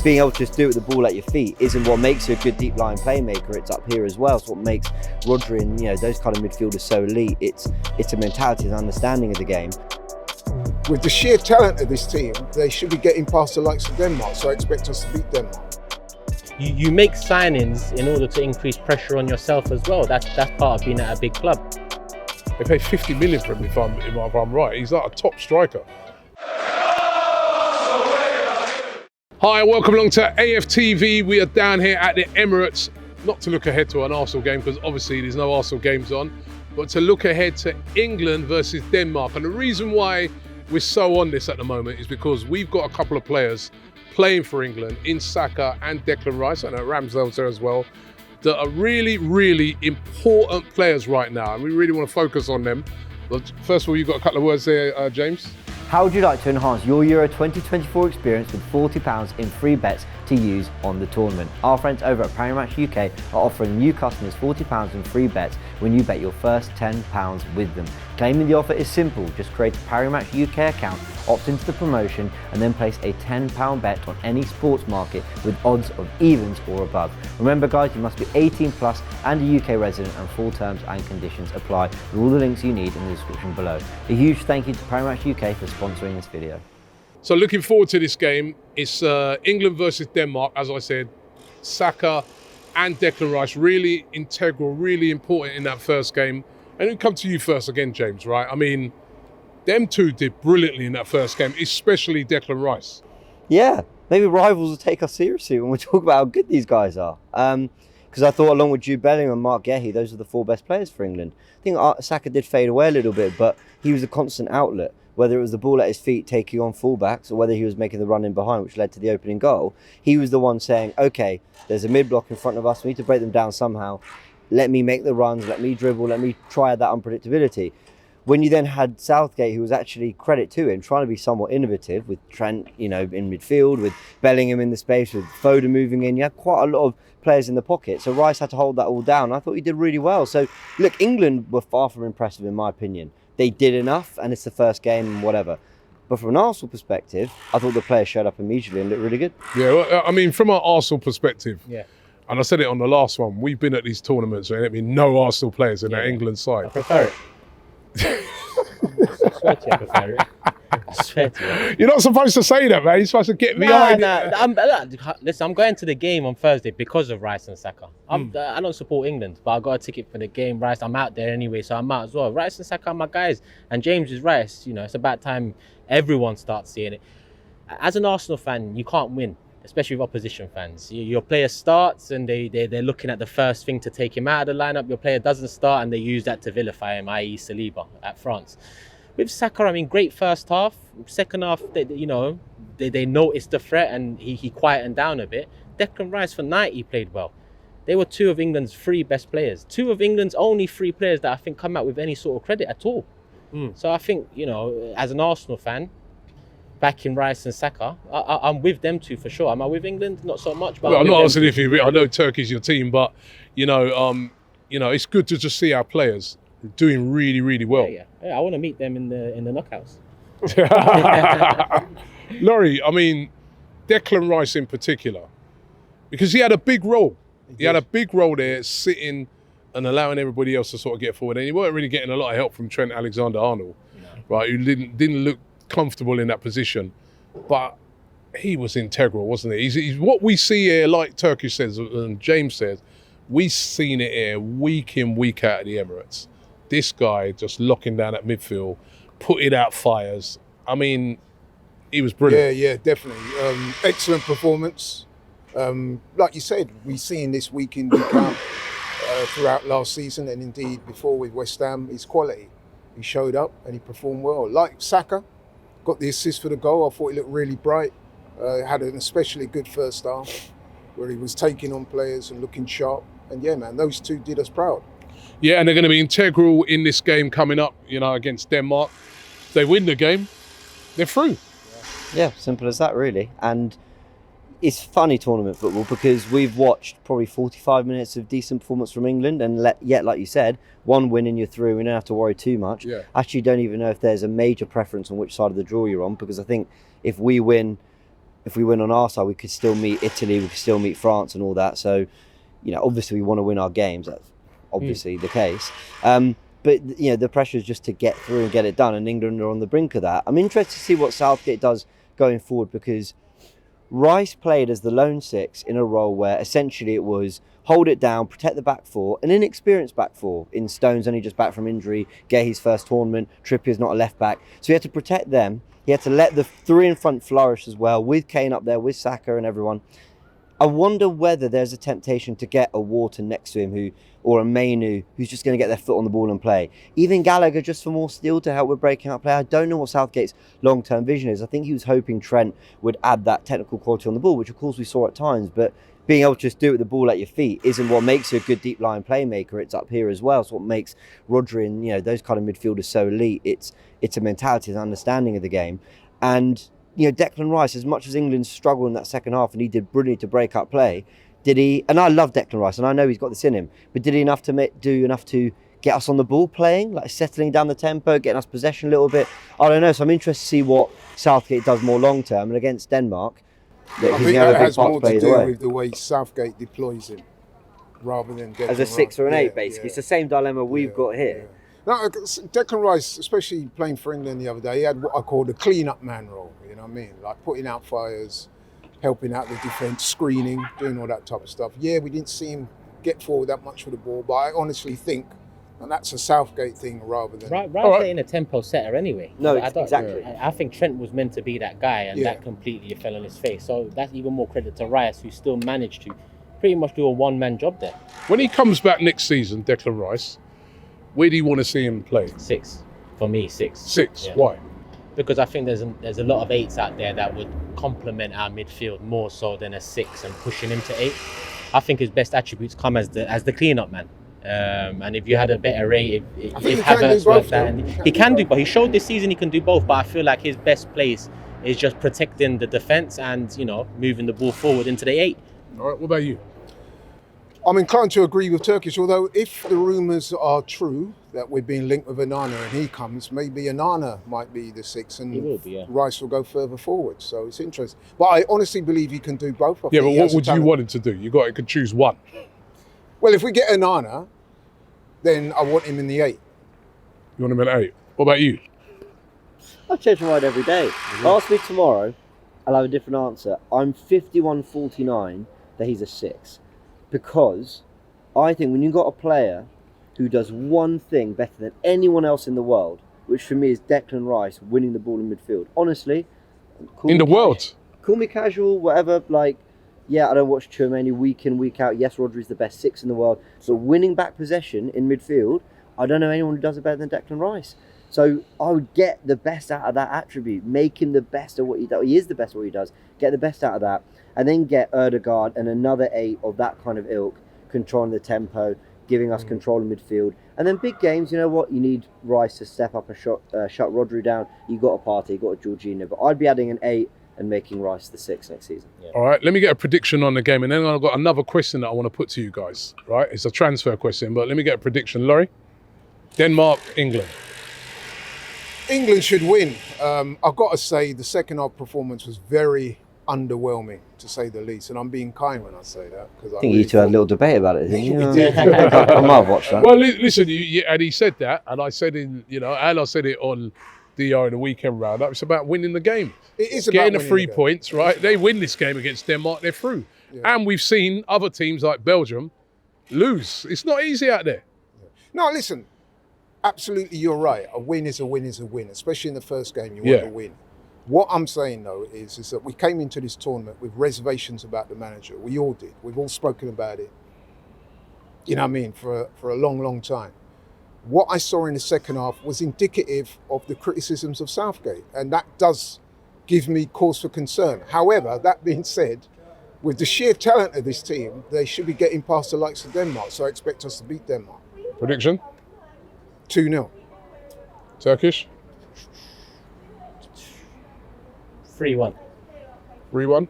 being able to just do it with the ball at your feet isn't what makes you a good deep line playmaker. It's up here as well. It's what makes Rodri and those kind of midfielders so elite. It's a mentality and understanding of the game. With the sheer talent of this team, they should be getting past the likes of Denmark, so I expect us to beat Denmark. You make signings in order to increase pressure on yourself as well. That's part of being at a big club. They paid 50 million for him, if I'm right. He's like a top striker. Hi, welcome along to AFTV. We are down here at the Emirates, not to look ahead to an Arsenal game, because obviously there's no Arsenal games on, but to look ahead to England versus Denmark. And the reason why we're so on this at the moment is because we've got a couple of players playing for England in Saka and Declan Rice, and Ramsdale's there as well, that are really, really important players right now, and we really want to focus on them. But first of all, you've got a couple of words there, James. How would you like to enhance your Euro 2024 experience with £40 in free bets to use on the tournament? Our friends over at Parimatch UK are offering new customers £40 in free bets when you bet your first £10 with them. Claiming the offer is simple. Just create a Parimatch UK account, opt into the promotion, and then place a £10 bet on any sports market with odds of evens or above. Remember guys, you must be 18 plus and a UK resident, and full terms and conditions apply with all the links you need in the description below. A huge thank you to Parimatch UK for sponsoring this video. So looking forward to this game. It's England versus Denmark, as I said. Saka and Declan Rice, really integral, really important in that first game. And it'll come to you first again, James, right? I mean, them two did brilliantly in that first game, especially Declan Rice. Yeah, maybe rivals will take us seriously when we talk about how good these guys are. Because I thought along with Jude Bellingham and Mark Guehi, those are the four best players for England. I think Saka did fade away a little bit, but he was a constant outlet. Whether it was the ball at his feet taking on fullbacks or whether he was making the run in behind, which led to the opening goal, he was the one saying, okay, there's a mid-block in front of us, we need to break them down somehow. Let me make the runs, let me dribble, let me try that unpredictability. When you then had Southgate, who was actually, credit to him, trying to be somewhat innovative with Trent, in midfield, with Bellingham in the space, with Foden moving in, you had quite a lot of players in the pocket. So Rice had to hold that all down. I thought he did really well. So look, England were far from impressive in my opinion. They did enough, and it's the first game and whatever. But from an Arsenal perspective, I thought the players showed up immediately and looked really good. Yeah, well, I mean, from an Arsenal perspective, Yeah. and I said it on the last one, we've been at these tournaments and there have been no Arsenal players in that England side. I prefer it. I swear to you, I prefer it. I swear to you. You're not supposed to say that, man. You're supposed to get behind it. Listen, I'm going to the game on Thursday because of Rice and Saka. I don't support England, but I got a ticket for the game. Rice, I'm out there anyway, so I'm out as well. Rice and Saka are my guys, and James is Rice. It's about time everyone starts seeing it. As an Arsenal fan, you can't win, especially with opposition fans. Your player starts and they're looking at the first thing to take him out of the lineup. Your player doesn't start and they use that to vilify him, i.e. Saliba at France. With Saka, I mean, great first half. Second half, they noticed the threat and he quietened down a bit. Declan Rice for 90 played well. They were two of England's three best players. Two of England's only three players that I think come out with any sort of credit at all. So I think, as an Arsenal fan, backing Rice and Saka, I'm with them two for sure. Am I with England? Not so much. But well, I'm not asking if you. I know Turkey's your team, but it's good to just see our players doing really, really well. Yeah. I want to meet them in the knockouts. Laurie, I mean, Declan Rice in particular, because he had a big role. He had a big role there, sitting and allowing everybody else to sort of get forward. And he weren't really getting a lot of help from Trent Alexander-Arnold, right? Who didn't look comfortable in that position, but he was integral, wasn't he? He's what we see here, like Turkish says and James says, we've seen it here week in, week out at the Emirates. This guy just locking down that midfield, putting out fires. I mean, he was brilliant. Yeah, definitely. Excellent performance. Like you said, we've seen this week in, week out throughout last season, and indeed before with West Ham, his quality. He showed up and he performed well. Like Saka, got the assist for the goal. I thought he looked really bright. Had an especially good first half where he was taking on players and looking sharp. And yeah, man, those two did us proud. Yeah, and they're going to be integral in this game coming up, against Denmark. If they win the game, they're through. Yeah, simple as that, really. And it's funny tournament football because we've watched probably 45 minutes of decent performance from England, and yet, like you said, one win and you're through. We don't have to worry too much. Yeah. Actually, don't even know if there's a major preference on which side of the draw you're on, because I think if we win, if we win on our side, we could still meet Italy, we could still meet France and all that. So, obviously we want to win our games. That's obviously the case. But the pressure is just to get through and get it done, and England are on the brink of that. I'm interested to see what Southgate does going forward, because Rice played as the lone six in a role where essentially it was hold it down, protect the back four, an inexperienced back four in Stones only just back from injury, Gahey's first tournament, Trippier's not a left back. So he had to protect them. He had to let the three in front flourish as well, with Kane up there, with Saka and everyone. I wonder whether there's a temptation to get a Wharton next to him or a Mainu who's just going to get their foot on the ball and play. Even Gallagher just for more steel to help with breaking up play. I don't know what Southgate's long-term vision is. I think he was hoping Trent would add that technical quality on the ball, which of course we saw at times, but being able to just do it with the ball at your feet isn't what makes you a good deep line playmaker. It's up here as well. It's what makes Rodri and those kind of midfielders so elite. It's a mentality, it's an understanding of the game. And Declan Rice, as much as England struggled in that second half and he did brilliantly to break up play, did he, and I love Declan Rice and I know he's got this in him, but did he do enough to get us on the ball playing, like settling down the tempo, getting us possession a little bit? I don't know, so I'm interested to see what Southgate does more long term. And against Denmark, I think that has more to do with the way Southgate deploys him rather than Declan as a 6 or an 8, basically. Yeah. It's the same dilemma we've got here. No, Declan Rice, especially playing for England the other day, he had what I call the clean-up man role, you know what I mean? Like putting out fires, helping out the defence, screening, doing all that type of stuff. Yeah, we didn't see him get forward that much with the ball, but I honestly think, and that's a Southgate thing rather than... Rice ain't a tempo setter anyway. No, exactly. I think Trent was meant to be that guy, and that completely fell on his face. So that's even more credit to Rice, who still managed to pretty much do a one-man job there. When he comes back next season, Declan Rice, where do you want to see him play? 6. For me, 6. 6. Yeah. Why? Because I think there's a lot of 8s out there that would complement our midfield more so than a 6 and pushing him to 8. I think his best attributes come as the clean-up man. And if you had a better rate, if Havertz was that, and he can do, but he showed this season he can do both. But I feel like his best place is just protecting the defence and moving the ball forward into the 8. All right, what about you? I'm inclined to agree with Turkish, although if the rumours are true that we're being linked with Onana and he comes, maybe Onana might be the 6 and Rice will go further forward. So it's interesting. But I honestly believe he can do both. But what would you want him to do? You could choose one. Well, if we get Onana, then I want him in the 8. You want him in 8? What about you? I'll change my mind every day. Ask me tomorrow, I'll have a different answer. I'm 51-49 that he's a 6. Because I think when you've got a player who does one thing better than anyone else in the world, which for me is Declan Rice winning the ball in midfield. Honestly, in the world, call me casual, whatever. I don't watch Tchouaméni week in, week out. Yes, Rodri's the best 6 in the world, but winning back possession in midfield, I don't know anyone who does it better than Declan Rice. So I would get the best out of that attribute, make him the best at what he does. He is the best at what he does. Get the best out of that. And then get Ødegaard and another 8 of that kind of ilk, controlling the tempo, giving us control in midfield. And then big games, you know what? You need Rice to step up and shut Rodri down. You got a Partey, you got a Jorginho. But I'd be adding an 8 and making Rice the 6 next season. Yeah. All right, let me get a prediction on the game. And then I've got another question that I want to put to you guys. Right? It's a transfer question, but let me get a prediction. Laurie? Denmark, England. England should win. I've got to say the second half performance was very underwhelming, to say the least, and I'm being kind when I say that. I think you two had a little debate about it, didn't you? We did. I might have watched that. Well, listen, and he said that, and I said and I said it on DR in the weekend roundup. It's about winning the game. It is getting about the 3 the points, right? They win this game against Denmark, they're through. Yeah. And we've seen other teams like Belgium lose. It's not easy out there. No, listen, absolutely, you're right. A win is a win is a win, especially in the first game. You want to win. What I'm saying, though, is that we came into this tournament with reservations about the manager. We all did. We've all spoken about it, you know what I mean, for a long, long time. What I saw in the second half was indicative of the criticisms of Southgate, and that does give me cause for concern. However, that being said, with the sheer talent of this team, they should be getting past the likes of Denmark, so I expect us to beat Denmark. Prediction? 2-0. Turkish? 3-1. 3-1?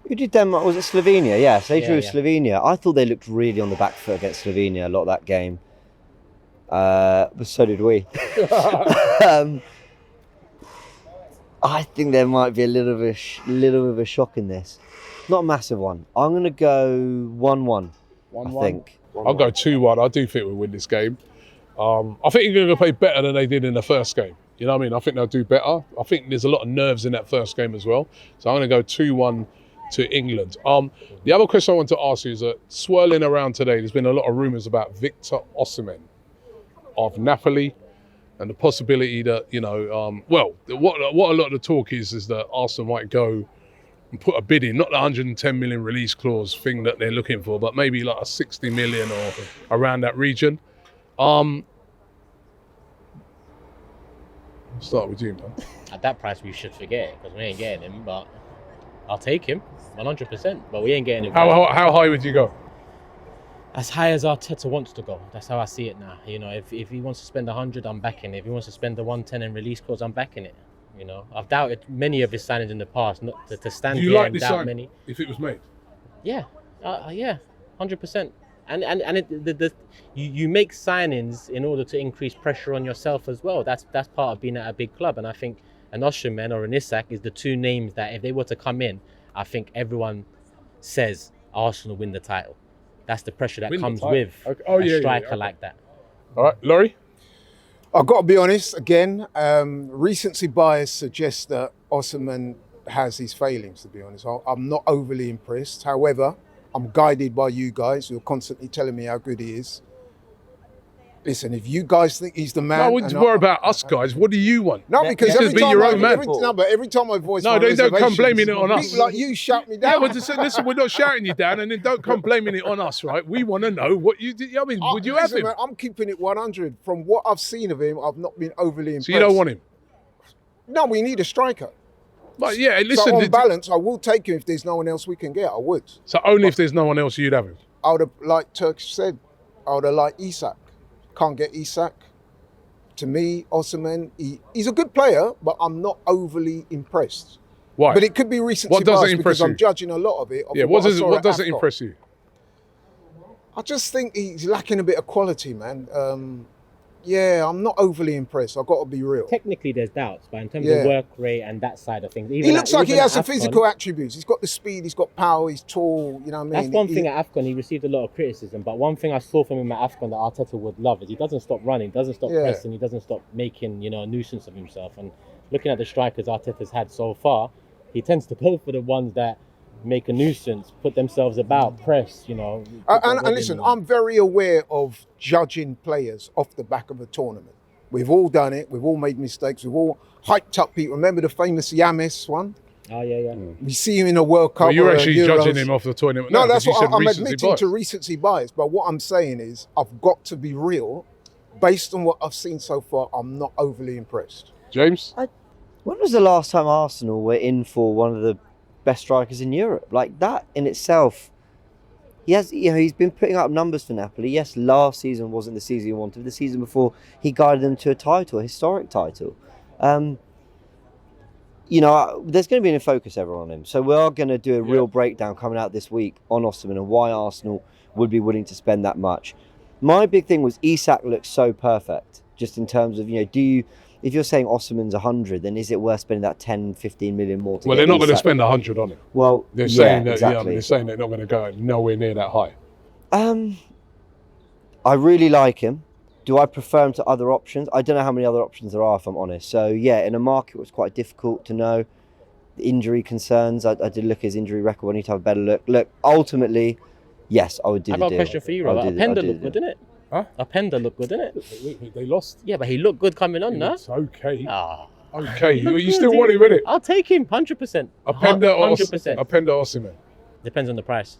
Who did Denmark? Was it Slovenia? Yes, they drew Slovenia. I thought they looked really on the back foot against Slovenia a lot of that game. But so did we. I think there might be a little bit of a shock in this. Not a massive one. I'm going to go 1-1. 1-1. I think. I'll go 2-1. I do think we'll win this game. I think England will play better than they did in the first game. You know what I mean? I think they'll do better. I think there's a lot of nerves in that first game as well. So I'm going to go 2-1 to England. The other question I want to ask you is that swirling around today, there's been a lot of rumours about Victor Osimhen of Napoli and the possibility that, what a lot of the talk is that Arsenal might go and put a bid in, not the 110 million release clause thing that they're looking for, but maybe like a 60 million or around that region. Start with you, man. At that price, we should forget it because we ain't getting him. But I'll take him 100%. But we ain't getting him. How high would you go? As high as Arteta wants to go. That's how I see it now. If he wants to spend 100, I'm backing it. If he wants to spend the 110 and release clause, I'm backing it. I've doubted many of his signings in the past. Not to stand Do you here like and this doubt sign many. if it was made? Yeah, 100%. You make signings in order to increase pressure on yourself as well. That's part of being at a big club. And I think an Osimhen or an Isak is the two names that if they were to come in, I think everyone says Arsenal win the title. That's the pressure that comes with a striker like that. All right, Laurie? I've got to be honest, again, recency bias suggests that Osimhen has his failings, to be honest. I'm not overly impressed. However, I'm guided by you guys who are constantly telling me how good he is. Listen, if you guys think he's the man... No, I wouldn't worry about us guys. What do you want? No, because every be time your own man. every time I voice No, my don't come reservations, blaming it on us. people like you shout me Yeah, down. well, listen, we're not shouting you down, and then don't come blaming it on us, right? We want to know what you did. I mean, would you have Listen, him? man, I'm keeping it 100. From what I've seen of him, I've not been overly impressed. So you don't want him? No, we need a striker. But yeah, listen. So on balance, I will take him if there's no one else we can get. I would. So only if there's no one else you'd have him? I would have, like Turkish said, I would have liked Isak. Can't get Isak. To me, Osimhen, he's a good player, but I'm not overly impressed. Why? But it could be recency What doesn't bias impress because you? I'm judging a lot of it. Yeah, what doesn't impress you? I just think he's lacking a bit of quality, man. I'm not overly impressed. I've got to be real. Technically, there's doubts, but in terms of work rate and that side of things... He looks like he has some physical attributes. He's got the speed, he's got power, he's tall, you know what I mean? That's one thing at AFCON, he received a lot of criticism, but one thing I saw from him at AFCON that Arteta would love is he doesn't stop running, doesn't stop pressing, he doesn't stop making, a nuisance of himself. And looking at the strikers Arteta's had so far, he tends to go for the ones that make a nuisance, put themselves about, press, And listen, I'm very aware of judging players off the back of a tournament. We've all done it. We've all made mistakes. We've all hyped up people. Remember the famous Yamis one? Oh, yeah. We see him in a World Cup. Well, you're actually judging him off the tournament. No, that's you what said I'm recency admitting bias. to recency bias. But what I'm saying is I've got to be real. Based on what I've seen so far, I'm not overly impressed. James? When was the last time Arsenal were in for one of the best strikers in Europe? Like that in itself, he's been putting up numbers for Napoli. Yes, last season wasn't the season he wanted. The season before, he guided them to a historic title. There's going to be a focus ever on him. So we are going to do a real breakdown coming out this week on Osimhen and why Arsenal would be willing to spend that much. My big thing was Isak looks so perfect, just in terms of, if you're saying Osimhen's 100, then is it worth spending that 10, 15 million more to Well, get they're not Isak? going to spend 100 on it. Well, They're saying that. exactly. They're saying they're not going to go nowhere near that high. I really like him. Do I prefer him to other options? I don't know how many other options there are, if I'm honest. So, in a market where it's quite difficult to know the injury concerns, I did look at his injury record. I need to have a better look. Look, ultimately, yes, I would do the deal. I've got a question for you, Robert. Openda looked good, didn't it? Huh? Openda looked good, didn't it? They lost. Yeah, but he looked good coming on, no? It's okay. Ah. Okay. You still want him, innit? I'll take him, 100%. Openda or 100%. Osimhen? Depends on the price.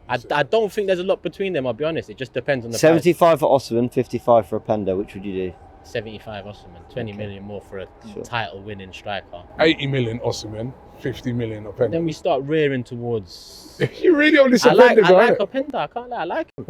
I don't think there's a lot between them, I'll be honest. It just depends on the 75 for Osimhen, 55 for Openda. Which would you do? 75 Osimhen, 20 million more for a title-winning striker. 80 million Osimhen, 50 million Openda. Then we start rearing towards... You're really on this I like Openda guy. Openda, I can't lie, I like him.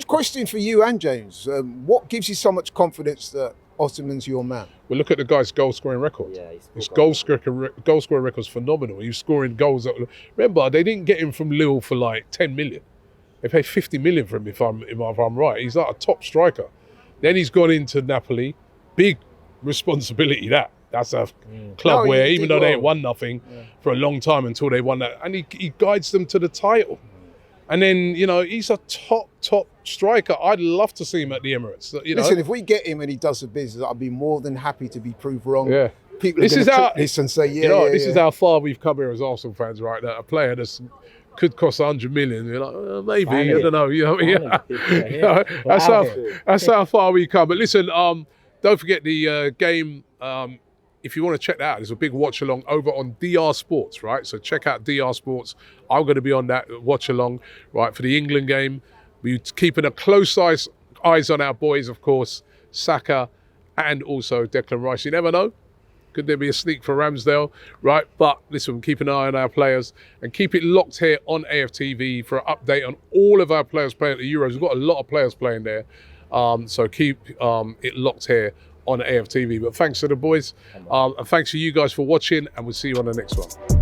Question for you and James. What gives you so much confidence that Osimhen's your man? Well, look at the guy's goal-scoring record. Yeah, His goal-scoring record's phenomenal. He was scoring goals. Remember, they didn't get him from Lille for like 10 million. They paid 50 million for him, if I'm right. He's like a top striker. Then he's gone into Napoli. Big responsibility, that. That's a club No, where, he even did though they ain't well. won nothing for a long time until they won that, and he guides them to the title. And then, you know, he's a top striker. I'd love to see him at the Emirates. You know? Listen, if we get him and he does the business, I'll be more than happy to be proved wrong. Yeah. People This are is going to how- click this and say, this is how far we've come here as Arsenal fans, right? That a player that's could cost 100 million. You're like, maybe, Finally. I don't know. You know, Finally, you know, that's how far we come. But listen, don't forget the game. If you want to check that out, there's a big watch along over on DR Sports, right? So check out DR Sports. I'm going to be on that watch along, right, for the England game. We're keeping a close eyes on our boys, of course, Saka and also Declan Rice. You never know. Could there be a sneak for Ramsdale, right? But listen, keep an eye on our players and keep it locked here on AFTV for an update on all of our players playing at the Euros. We've got a lot of players playing there. So keep it locked here on AFTV. But thanks to the boys. And thanks to you guys for watching, and we'll see you on the next one.